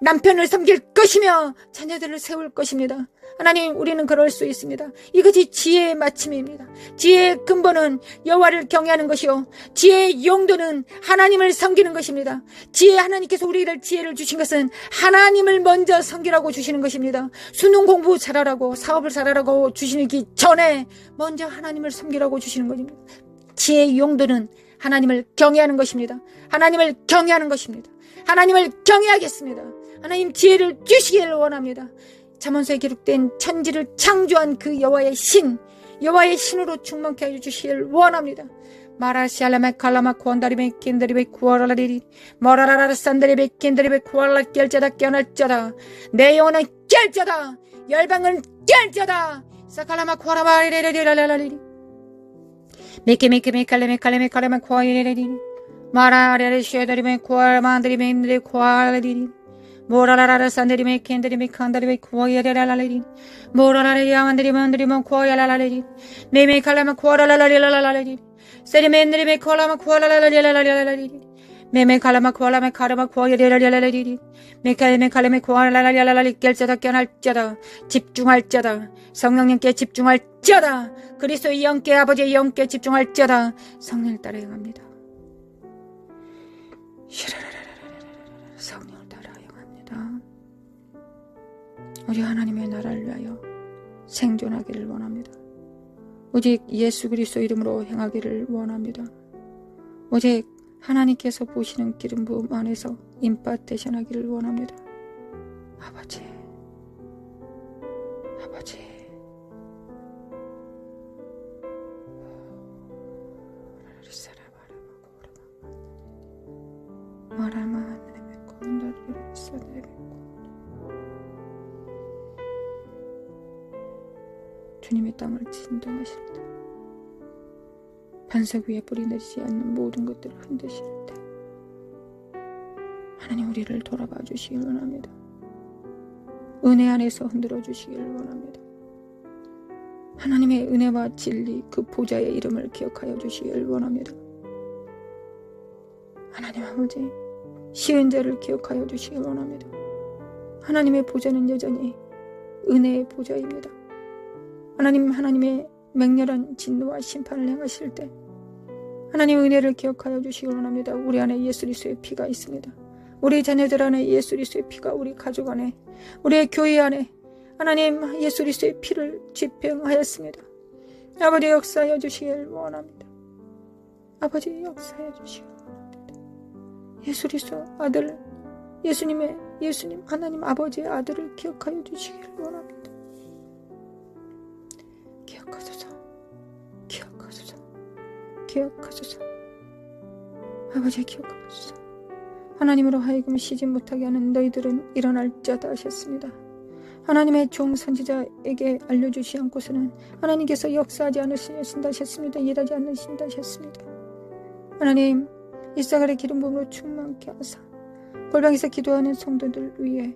남편을 섬길 것이며 자녀들을 세울 것입니다. 하나님 우리는 그럴 수 있습니다. 이것이 지혜의 마침입니다. 지혜의 근본은 여호와를 경외하는 것이요 지혜의 용도는 하나님을 섬기는 것입니다. 지혜 하나님께서 우리를 지혜를 주신 것은 하나님을 먼저 섬기라고 주시는 것입니다. 수능 공부 잘하라고 사업을 잘하라고 주시기 전에 먼저 하나님을 섬기라고 주시는 것입니다. 지혜의 용도는 하나님을 경외하는 것입니다. 하나님을 경외하는 것입니다. 하나님을 경외하겠습니다. 하나님 지혜를 주시기를 원합니다. 잠언서에 기록된 천지를 창조한 그 여호와의 신으로 충만케 하여 주시기를 원합니다. 마라시알라메 칼라마 쿠안다리메 킨다리베 쿠아라리리 머라라라 산다리베 킨다리베 쿠알라 깰자다 깨어날자다 내 영혼은 깰자다 열방은 깰자다 사칼라마 쿠아라바리리리라라리리 메케메칼레메 쿠아리리리 마라라리 쉐다리메 쿠아만다리메 인드리 쿠아라리리 모라라라 산다리메 킨다리메 칸다리베 쿠아야라라리리 모라라리 야만다리만다리만 쿠아야라라리리 메메칼라마 쿠아라라라리라라리리 세리멘드리메 콜라마 쿠아라라라리라라리리 메메 칼라마 쿠알라메 카라마 쿠아야라라리라리리 메칼메 칼레메 쿠아라라리라라리 깰자다 깨어날자다 집중할자다 성령님께 집중할자다 그리스도의 영께 아버지의 영께 집중할자다 성령을 따라 행합니다. 성령을 따라 행합니다. 우리 하나님의 나라를 위하여 생존하기를 원합니다. 오직 예수 그리스도 이름으로 행하기를 원합니다. 오직 하나님께서 보시는 기름 부음 안에서 임파테이션 하기를 원합니다. 아버지 주님의 땅을 진동하실 때 반석 위에 뿌리 내리지 않는 모든 것들을 흔드실 때 하나님 우리를 돌아봐 주시길 원합니다. 은혜 안에서 흔들어 주시길 원합니다. 하나님의 은혜와 진리 그 보좌의 이름을 기억하여 주시길 원합니다. 하나님 아버지 시은 자를 기억하여 주시길 원합니다. 하나님의 보좌는 여전히 은혜의 보좌입니다. 하나님의 맹렬한 진노와 심판을 행하실 때 하나님의 은혜를 기억하여 주시기 원합니다. 우리 안에 예수 그리스도의 피가 있습니다. 우리 자녀들 안에 예수 그리스도의 피가 우리 가족 안에 우리의 교회 안에 하나님 예수 그리스도의 피를 집행하였습니다. 아버지 역사하여 주시길 원합니다. 아버지 역사하여 주시길 원합니다. 예수 그리스도 아들 예수님 하나님 아버지의 아들을 기억하여 주시길 원합니다. 기억하소서. 아버지 기억하소서. 하나님으로 하여금 쉬지 못하게 하는 너희들은 일어날 자다 하셨습니다. 하나님의 종 선지자에게 알려주시 않고서는 하나님께서 역사하지 않으신다 하셨습니다. 일하지 않으신다 하셨습니다. 하나님 이사갈의 기름 부음으로 충만케 하사 골방에서 기도하는 성도들 위해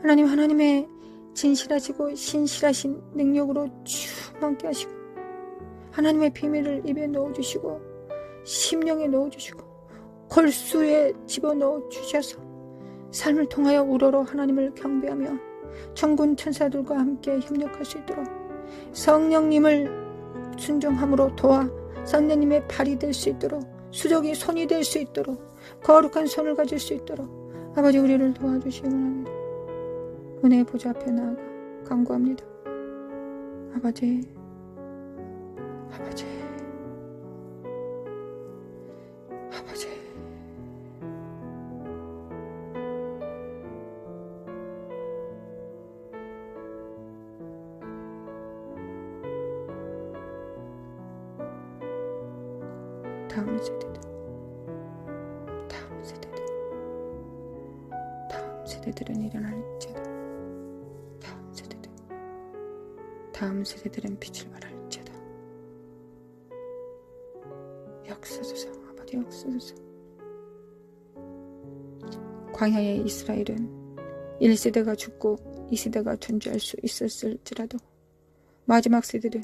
하나님의 진실하시고 신실하신 능력으로 충만케 하시고 하나님의 비밀을 입에 넣어주시고 심령에 넣어주시고 골수에 집어넣어 주셔서 삶을 통하여 우러러 하나님을 경배하며 천군 천사들과 함께 협력할 수 있도록 성령님을 순종함으로 도와 성령님의 발이 될 수 있도록 수족이 손이 될 수 있도록 거룩한 손을 가질 수 있도록 아버지 우리를 도와주시기 원합니다. 은혜의 보좌 앞에 나아가 간구합니다. 아버지 다음 세대들 세대들은 일어날지어다. 다음 세대들은 빛을 발할지어다. 역사소서, 아버지 역사소서. 광야의 이스라엘은 1세대가 죽고 2세대가 존재할 수 있었을지라도 마지막 세대는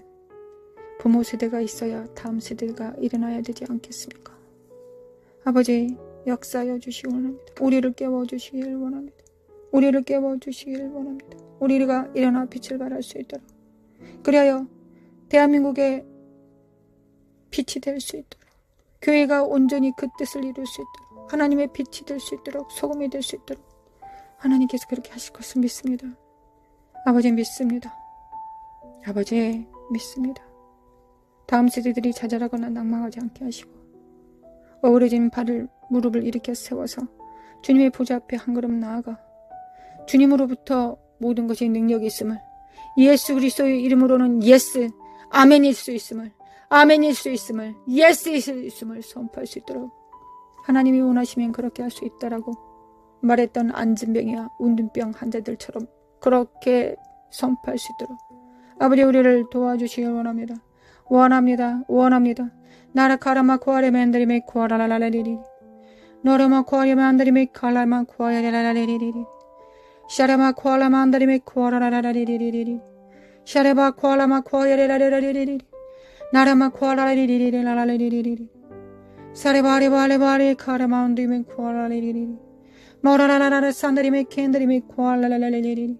부모 세대가 있어야 다음 세대가 일어나야 되지 않겠습니까? 아버지 역사하여 주시기 원합니다. 우리를 깨워주시길 원합니다. 우리를 깨워주시길 원합니다. 우리가 일어나 빛을 발할 수 있도록, 그리하여 대한민국의 빛이 될 수 있도록, 교회가 온전히 그 뜻을 이룰 수 있도록, 하나님의 빛이 될 수 있도록, 소금이 될 수 있도록 하나님께서 그렇게 하실 것을 믿습니다. 아버지 믿습니다. 아버지 믿습니다. 다음 세대들이 좌절하거나 낭망하지 않게 하시고 어우러진 발을 무릎을 일으켜 세워서 주님의 보좌 앞에 한 걸음 나아가 주님으로부터 모든 것이 능력이 있음을, 예수 그리스도의 이름으로는 예스, 아멘일 수 있음을, 아멘일 수 있음을, 예스일 수 있음을 선포할 수 있도록 하나님이 원하시면 그렇게 할 수 있다라고 말했던 안진병이야 운둔병 환자들처럼 그렇게 선포할 수 있도록 아버지 우리를 도와주시길 원합니다. 원합니다. 원합니다. 나라 카라마 코아레 맨드리메 코아라라라리리 노르마 코아레 만드리메 칼라마 코아라라라리리 샤레마 코알라 만드리메 코아라라라리리리 샤레바 코알라마 코아레라라리리리 나라마 코아라리리리라라리리리 사레바레바레바레 카라마운드리메 코아라리리리 모라라라라 산드리메 캔드리메 코알라라리리리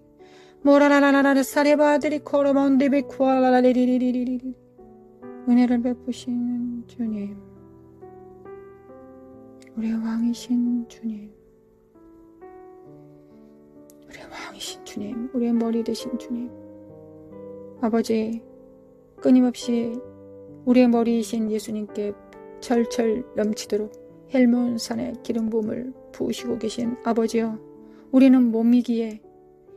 모라라라라 사레바들이 코라마운드리메 코알라라리리리리 은혜를 베푸시는 주님, 우리의 왕이신 주님, 우리의 왕이신 주님, 우리의 머리 되신 주님, 아버지 끊임없이 우리의 머리이신 예수님께 철철 넘치도록 헬몬산의 기름 부음을 부으시고 계신 아버지여, 우리는 몸이기에,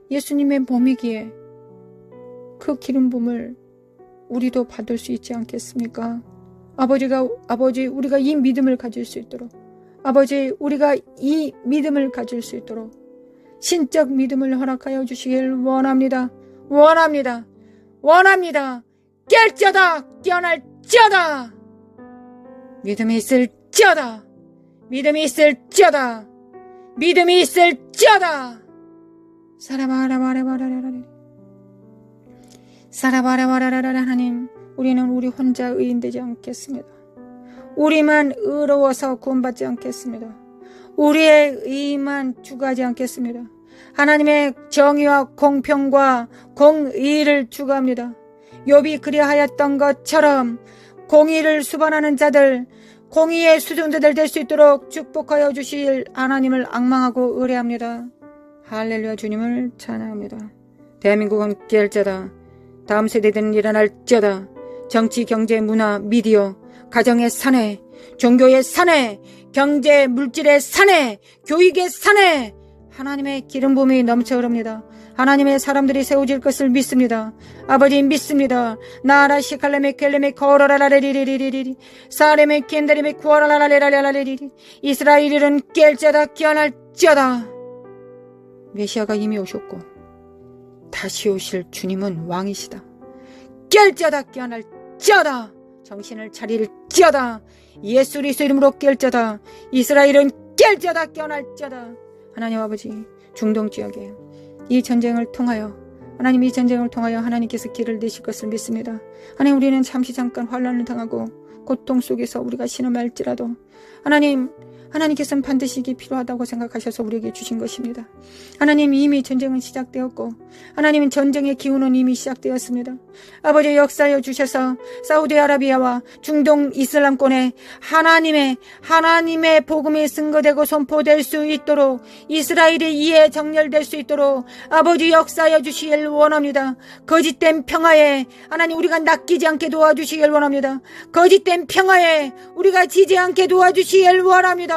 예수님의 몸이기에 그 기름 부음을 우리도 받을 수 있지 않겠습니까? 아버지 우리가 이 믿음을 가질 수 있도록, 아버지 우리가 이 믿음을 가질 수 있도록 신적 믿음을 허락하여 주시길 원합니다. 원합니다. 원합니다. 깰지어다, 깨어날지어다, 믿음이 있을지어다, 믿음이 있을지어다, 믿음이 있을지어다. 사라바라바라바라라라 사라바라바라라라. 하나님, 우리는 우리 혼자 의인되지 않겠습니다. 우리만 의로워서 구원받지 않겠습니다. 우리의 의만 추구하지 않겠습니다. 하나님의 정의와 공평과 공의를 추구합니다. 욥이 그리하였던 것처럼 공의를 수반하는 자들, 공의의 수종자들 될 수 있도록 축복하여 주실 하나님을 앙망하고 의뢰합니다. 할렐루야. 주님을 찬양합니다. 대한민국은 깰자다. 다음 세대들은 일어날지어다. 정치, 경제, 문화, 미디어, 가정의 사내, 종교의 사내, 경제, 물질의 사내, 교육의 사내, 하나님의 기름 부음이 넘쳐 흐릅니다. 하나님의 사람들이 세워질 것을 믿습니다. 아버지 믿습니다. 나라 시칼레메 켈레메 코라라라리리리리리 사레메 켄다리메 코라라라라라리리 이스라엘은 깰자다, 깨어날지어다. 메시아가 이미 오셨고 다시 오실 주님은 왕이시다. 깰자다, 깨어날지어다. 정신을 차릴지어다. 예수 그리스도 이름으로 깰자다. 이스라엘은 깰자다, 깨어날지어다. 하나님 아버지, 중동 지역에 이 전쟁을 통하여, 하나님 이 전쟁을 통하여 하나님께서 길을 내실 것을 믿습니다. 하나님, 우리는 잠깐 환난을 당하고 고통 속에서 우리가 신음할지라도 하나님께서는 반드시 이게 필요하다고 생각하셔서 우리에게 주신 것입니다. 하나님, 이미 전쟁은 시작되었고 하나님은 전쟁의 기운은 이미 시작되었습니다. 아버지 역사하여 주셔서 사우디아라비아와 중동 이슬람권에 하나님의 복음이 증거되고 선포될 수 있도록, 이스라엘이 이에 정렬될 수 있도록 아버지 역사하여 주시길 원합니다. 거짓된 평화에 하나님 우리가 낚이지 않게 도와주시길 원합니다. 거짓된 평화에 우리가 지지 않게 도와주시길 원합니다.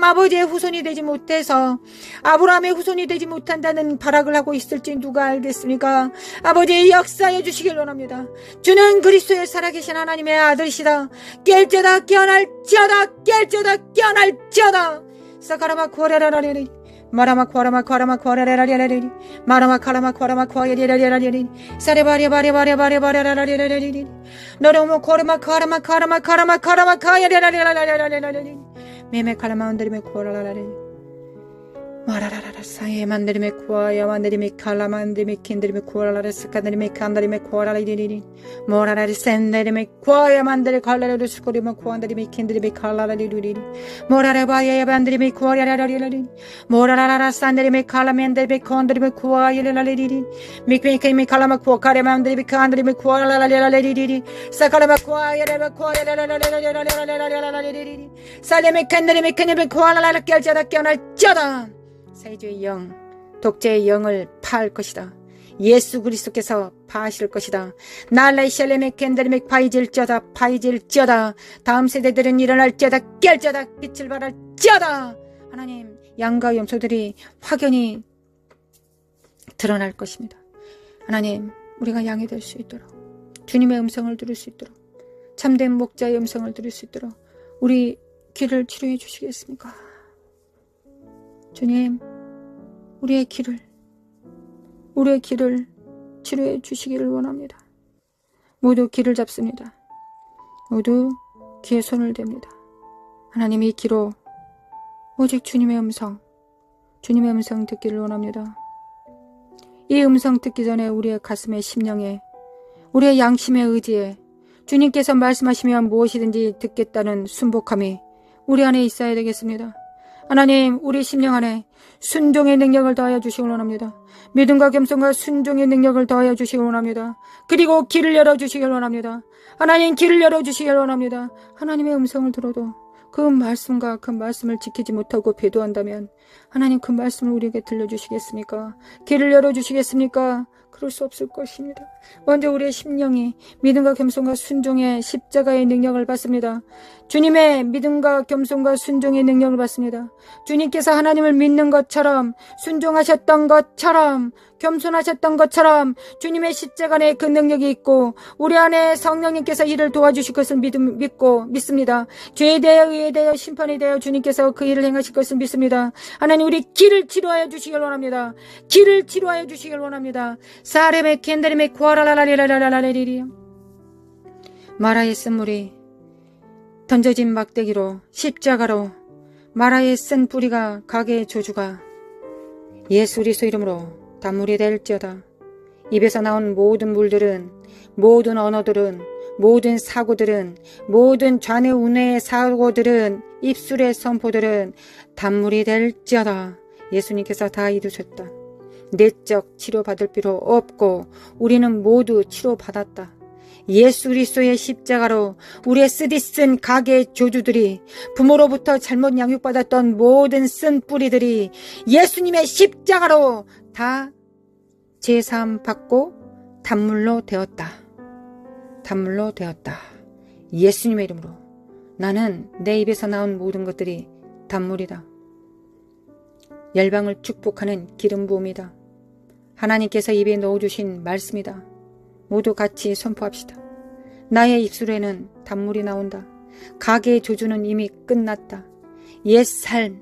하나님 아버지의 후손이 되지 못해서 아브라함의 후손이 되지 못한다는 발악을 하고 있을지 누가 알겠습니까? 아버지 역사해 주시길 원합니다. 주는 그리스도의 살아계신 하나님의 아들이시다. 깰지어다 깨어날지어다 깰지어다 깨어날지어다. 사카라마 코레라라리리 마라마 코라마 코라마 코레라라리리 마라마 카라마 코라마 코레라라리리 사레바리바리바리바리바리라라리리 너로모 코라마 카라마 카라마 카라마 카라마 카야라라라라라라라리 메메 카라마 온드리메 코라라라리 마라라라라 사예 만드리메 코아야 만드리메 칼라 만드리메 킨드리메 코라라라 스카드리메 칸드리메 코라라리리리 모라라리 센드리메 코아야 만드리 칼라라리 스코리메 코안드리메 킨드리메 칼라라리리리 모라라바야 만드리메 코아야라라리리 모라라라라 산드리메 칼라 만드리메 콘드리메 코아야라라리리 미크미케미 칼라마 코카레 만드리메 칸드리메 코라라라리리리 사카라마 코아야라라 코아야라라라라라라라라라리리 살레메 칸드리메 칸드리메 코아라라라 깰자다 깨어날자다. 세주의 영, 독재의 영을 파할 것이다. 예수 그리스도께서 파하실 것이다. 날라이 샬레메 캔드리메 파이질지어다. 다음 세대들은 일어날지어다. 깰지어다. 빛을 발할지어다. 하나님, 양과 염소들이 확연히 드러날 것입니다. 하나님, 우리가 양이 될 수 있도록, 주님의 음성을 들을 수 있도록, 참된 목자의 음성을 들을 수 있도록 우리 귀를 치료해 주시겠습니까? 주님, 우리의 귀를 치료해 주시기를 원합니다. 모두 귀를 잡습니다. 모두 귀에 손을 댑니다. 하나님, 이 귀로 오직 주님의 음성 듣기를 원합니다. 이 음성 듣기 전에 우리의 가슴에 심령에 우리의 양심의 의지에 주님께서 말씀하시면 무엇이든지 듣겠다는 순복함이 우리 안에 있어야 되겠습니다. 하나님, 우리 심령 안에 순종의 능력을 더하여 주시기 원합니다. 믿음과 겸손과 순종의 능력을 더하여 주시기 원합니다. 그리고 길을 열어주시기 원합니다. 하나님, 길을 열어주시기 원합니다. 하나님의 음성을 들어도 그 말씀과 그 말씀을 지키지 못하고 배도한다면 하나님, 그 말씀을 우리에게 들려주시겠습니까? 길을 열어주시겠습니까? 그럴 수 없을 것입니다. 먼저 우리의 심령이 믿음과 겸손과 순종의 십자가의 능력을 받습니다. 주님의 믿음과 겸손과 순종의 능력을 받습니다. 주님께서 하나님을 믿는 것처럼, 순종하셨던 것처럼, 겸손하셨던 것처럼 주님의 십자가 안에 그 능력이 있고 우리 안에 성령님께서 이를 도와주실 것을 믿습니다. 죄에 대하여 의에 대하여 심판에 대하여 주님께서 그 일을 행하실 것을 믿습니다. 하나님, 우리 길을 치료하여 주시길 원합니다. 길을 치료하여 주시길 원합니다. 사레메 켄다리메 쿠아라라라라라라라리리 마라의 쓴물이 던져진 막대기로 십자가로 마라의 쓴 뿌리가 가게의 조주가 예수 그리스도 이름으로 단물이 될지어다. 입에서 나온 모든 물들은, 모든 언어들은, 모든 사고들은, 모든 좌뇌우뇌의 사고들은, 입술의 선포들은 단물이 될지어다. 예수님께서 다 이루셨다. 내적 치료받을 필요 없고 우리는 모두 치료받았다. 예수 그리스도의 십자가로 우리의 쓰디쓴 가게의 조주들이, 부모로부터 잘못 양육받았던 모든 쓴 뿌리들이 예수님의 십자가로 다 제사함 받고 단물로 되었다. 단물로 되었다. 예수님의 이름으로 나는 내 입에서 나온 모든 것들이 단물이다. 열방을 축복하는 기름 부음이다. 하나님께서 입에 넣어주신 말씀이다. 모두 같이 선포합시다. 나의 입술에는 단물이 나온다. 가게의 조주는 이미 끝났다. 옛 삶,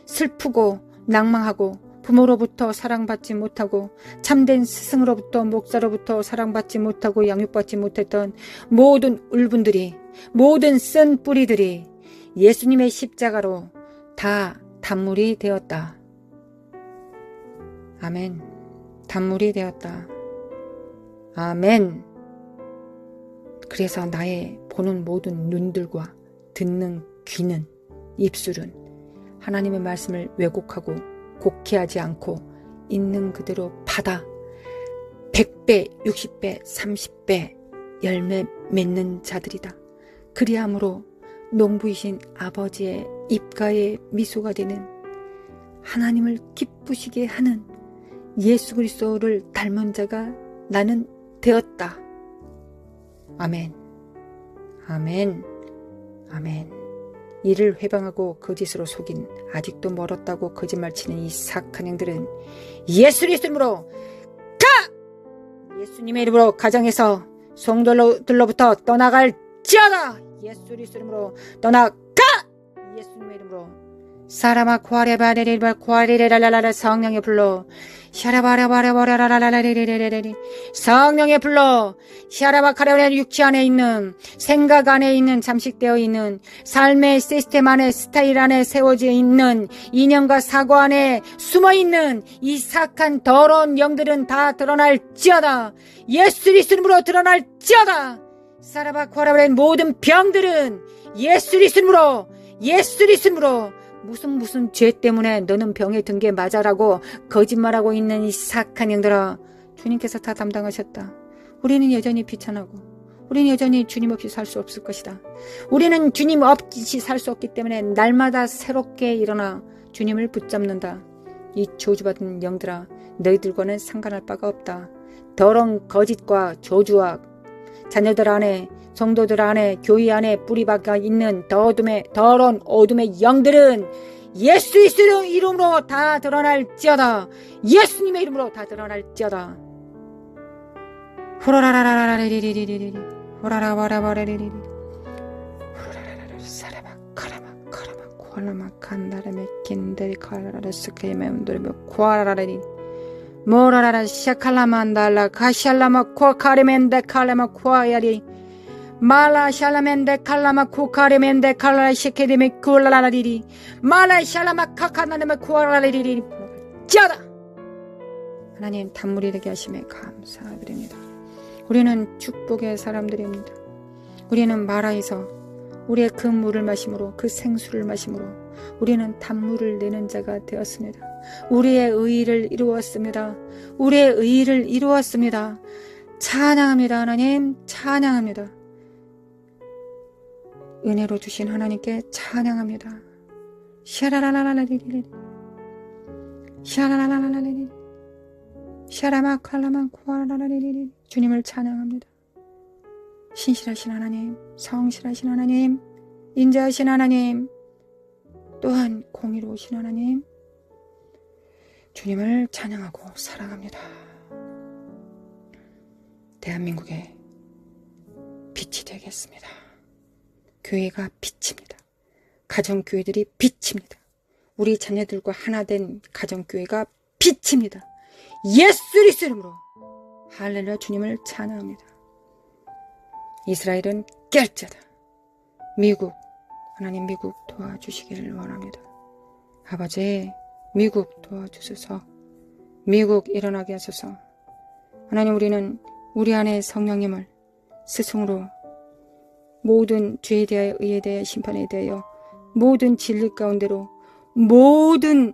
슬프고 낭망하고 부모로부터 사랑받지 못하고 참된 스승으로부터 목사로부터 사랑받지 못하고 양육받지 못했던 모든 울분들이, 모든 쓴 뿌리들이 예수님의 십자가로 다 단물이 되었다. 아멘. 단물이 되었다. 아멘. 그래서 나의 보는 모든 눈들과 듣는 귀는, 입술은 하나님의 말씀을 왜곡하고 곡해하지 않고 있는 그대로 받아 100배, 60배, 30배 열매 맺는 자들이다. 그리함으로 농부이신 아버지의 입가에 미소가 되는, 하나님을 기쁘시게 하는 예수 그리스도를 닮은 자가 나는 되었다. 아멘. 아멘. 아멘. 이를 회방하고 거짓으로 속인, 아직도 멀었다고 거짓말치는 이 사악한 영들은 예수 그리스도로 가! 예수님의 이름으로 가정에서 성도들로부터 떠나갈지어다. 예수 그리스도로 떠나가! 예수님의 이름으로 사라마 쿠아레바레레바 쿠아레레라라라 성령의 불로 샤라바라바라바라라라라레레레레 성령의 불로 샤라바카레레 육체 안에 있는, 생각 안에 있는, 잠식되어 있는 삶의 시스템 안에, 스타일 안에 세워져 있는, 이념과 사고 안에 숨어 있는 이 사악한 더러운 영들은 다 드러날지어다. 예수 그리스도로 드러날지어다. 사라바쿠아라바레 모든 병들은 예수 그리스도로, 예수 그리스도로, 무슨 죄 때문에 너는 병에 든 게 맞아라고 거짓말하고 있는 이 사악한 영들아, 주님께서 다 담당하셨다. 우리는 여전히 비천하고, 우리는 여전히 주님 없이 살 수 없을 것이다. 우리는 주님 없이 살 수 없기 때문에 날마다 새롭게 일어나 주님을 붙잡는다. 이 저주받은 영들아, 너희들과는 상관할 바가 없다. 더러운 거짓과 저주와 자녀들 안에, 성도들 안에, 교회 안에 뿌리박아 있는 더러운 어둠의 영들은 예수 그리스도 이름으로 다 드러날지어다. 예수님의 이름으로 다 드러날지어다. 호라라라라라리리리리리 호라라바라바라리리리 호라라라라 사라바 카라마 카라마 코라마 칸다라메 킨데리 카라라라 스케메 운도르메 코라라라리 모라라라 샤칼라만달라 카샬라마 코카레멘데 칼라마 코아야리 말라 샬라멘데 칼라마 쿠카레멘데 칼라 시케데메 쿨라라리리 말라 샬라마 카카나네메 쿠아라리리리 짜다. 하나님 단물이 되게 하심에 감사드립니다. 우리는 축복의 사람들입니다. 우리는 마라에서 우리의 그 물을 마심으로, 그 생수를 마심으로 우리는 단물을 내는 자가 되었습니다. 우리의 의의를 이루었습니다. 우리의 의의를 이루었습니다. 찬양합니다. 하나님 찬양합니다. 은혜로 주신 하나님께 찬양합니다. 샤라라라라리리 샤라라라라리리 샤라마칼라만 쿠아라라리리 주님을 찬양합니다. 신실하신 하나님, 성실하신 하나님, 인자하신 하나님, 또한 공의로우신 하나님, 주님을 찬양하고 사랑합니다. 대한민국의 빛이 되겠습니다. 교회가 빛입니다. 가정교회들이 빛입니다. 우리 자녀들과 하나 된 가정교회가 빛입니다. 예수 그리스도 이름으로 할렐루야. 주님을 찬양합니다. 이스라엘은 깰자다. 미국, 하나님 미국 도와주시기를 원합니다. 아버지, 미국 도와주소서. 미국 일어나게 하소서. 하나님, 우리는 우리 안에 성령님을 스승으로 모든 죄에 대하여, 의에 대하여, 심판에 대하여 모든 진리 가운데로, 모든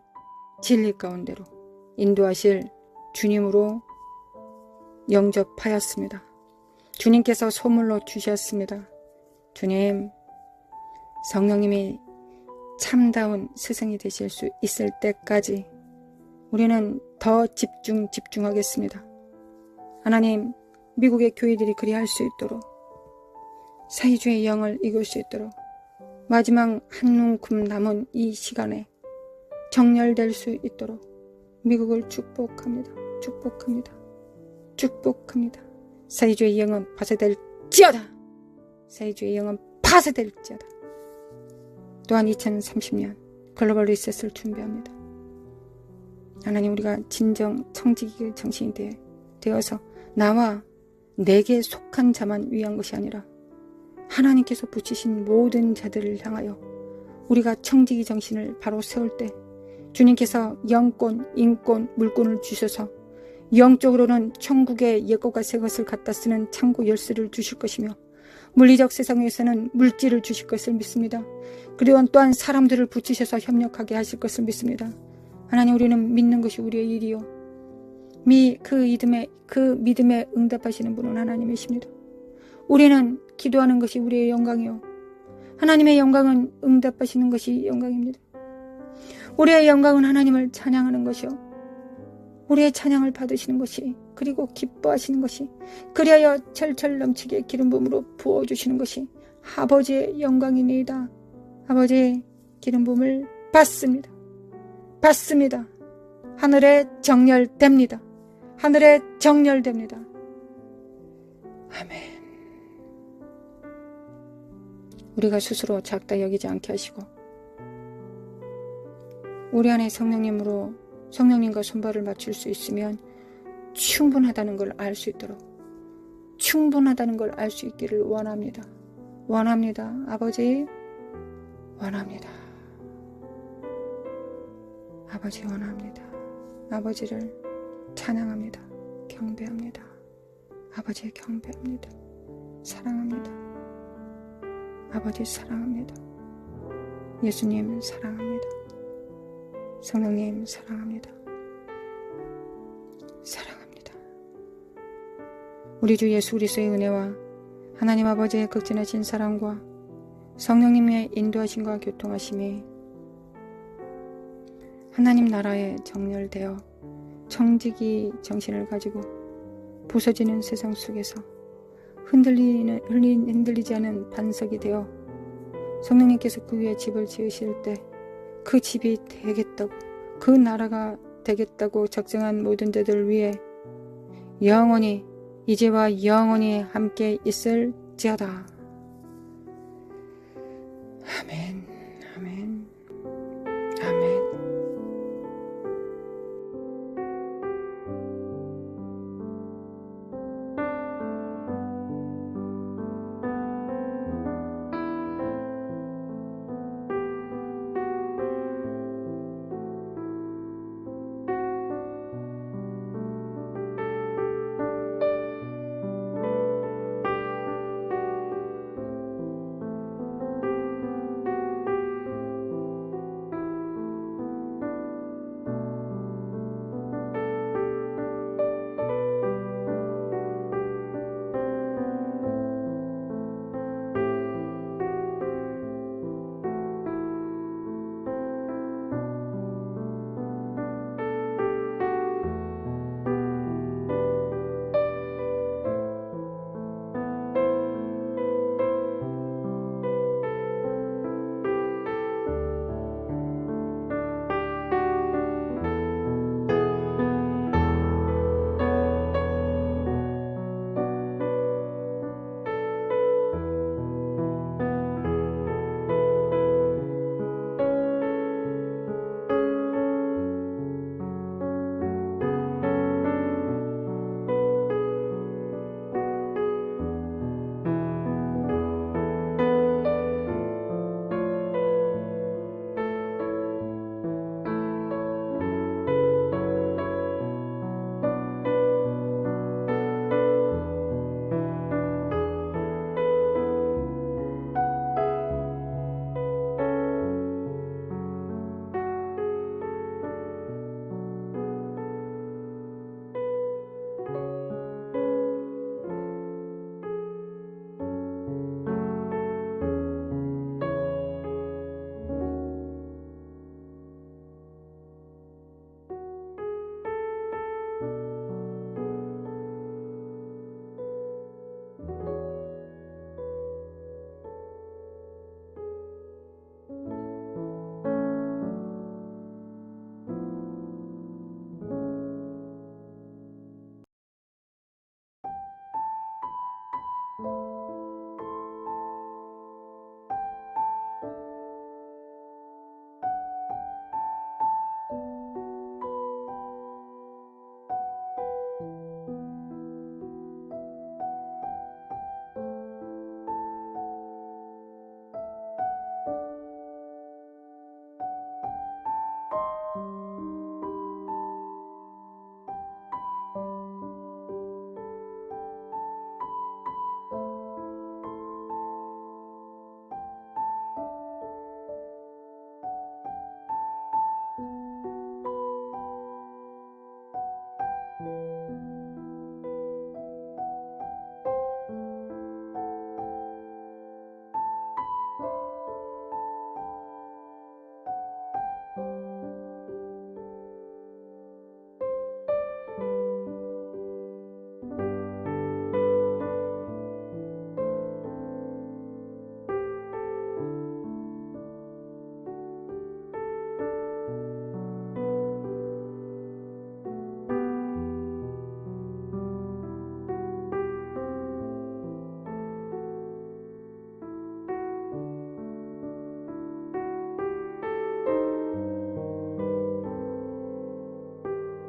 진리 가운데로 인도하실 주님으로 영접하였습니다. 주님께서 소물로 주셨습니다. 주님, 성령님이 참다운 스승이 되실 수 있을 때까지 우리는 더 집중하겠습니다. 하나님, 미국의 교회들이 그리할 수 있도록, 사회주의 영을 이길 수 있도록, 마지막 한 움큼 남은 이 시간에 정렬될 수 있도록 미국을 축복합니다. 축복합니다. 축복합니다. 사회주의 영은 파쇄될지어다. 사회주의 영은 파쇄될지어다. 또한 2030년 글로벌 리셋을 준비합니다. 하나님, 우리가 진정 청지기 정신이 되어서 나와 내게 속한 자만 위한 것이 아니라 하나님께서 붙이신 모든 자들을 향하여 우리가 청지기 정신을 바로 세울 때 주님께서 영권, 인권, 물권을 주셔서 영적으로는 천국의 옛것과 새것을 갖다 쓰는 창고 열쇠를 주실 것이며 물리적 세상에서는 물질을 주실 것을 믿습니다. 그리고 또한 사람들을 붙이셔서 협력하게 하실 것을 믿습니다. 하나님, 우리는 믿는 것이 우리의 일이요, 그 믿음에 응답하시는 분은 하나님이십니다. 우리는 기도하는 것이 우리의 영광이요. 하나님의 영광은 응답하시는 것이 영광입니다. 우리의 영광은 하나님을 찬양하는 것이요. 우리의 찬양을 받으시는 것이, 그리고 기뻐하시는 것이, 그리하여 철철 넘치게 기름 부음으로 부어주시는 것이 아버지의 영광이니이다. 아버지의 기름 부음을 받습니다. 받습니다. 하늘에 정렬됩니다. 하늘에 정렬됩니다. 아멘. 우리가 스스로 작다 여기지 않게 하시고 우리 안에 성령님과 손발을 맞출 수 있으면 충분하다는 걸 알 수 있도록, 충분하다는 걸 알 수 있기를 원합니다. 원합니다. 아버지 원합니다. 아버지 원합니다. 아버지를 찬양합니다. 경배합니다. 아버지 경배합니다. 사랑합니다. 아버지 사랑합니다. 예수님 사랑합니다. 성령님 사랑합니다. 사랑합니다. 우리 주 예수 그리스도의 은혜와 하나님 아버지의 극진하신 사랑과 성령님의 인도하심과 교통하심이 하나님 나라에 정렬되어 청지기 정신을 가지고 부서지는 세상 속에서 흔들리지 않은 반석이 되어 성령님께서 그 위에 집을 지으실 때 그 집이 되겠다고, 그 나라가 되겠다고 작정한 모든 자들 위에 영원히, 이제와 영원히 함께 있을지어다.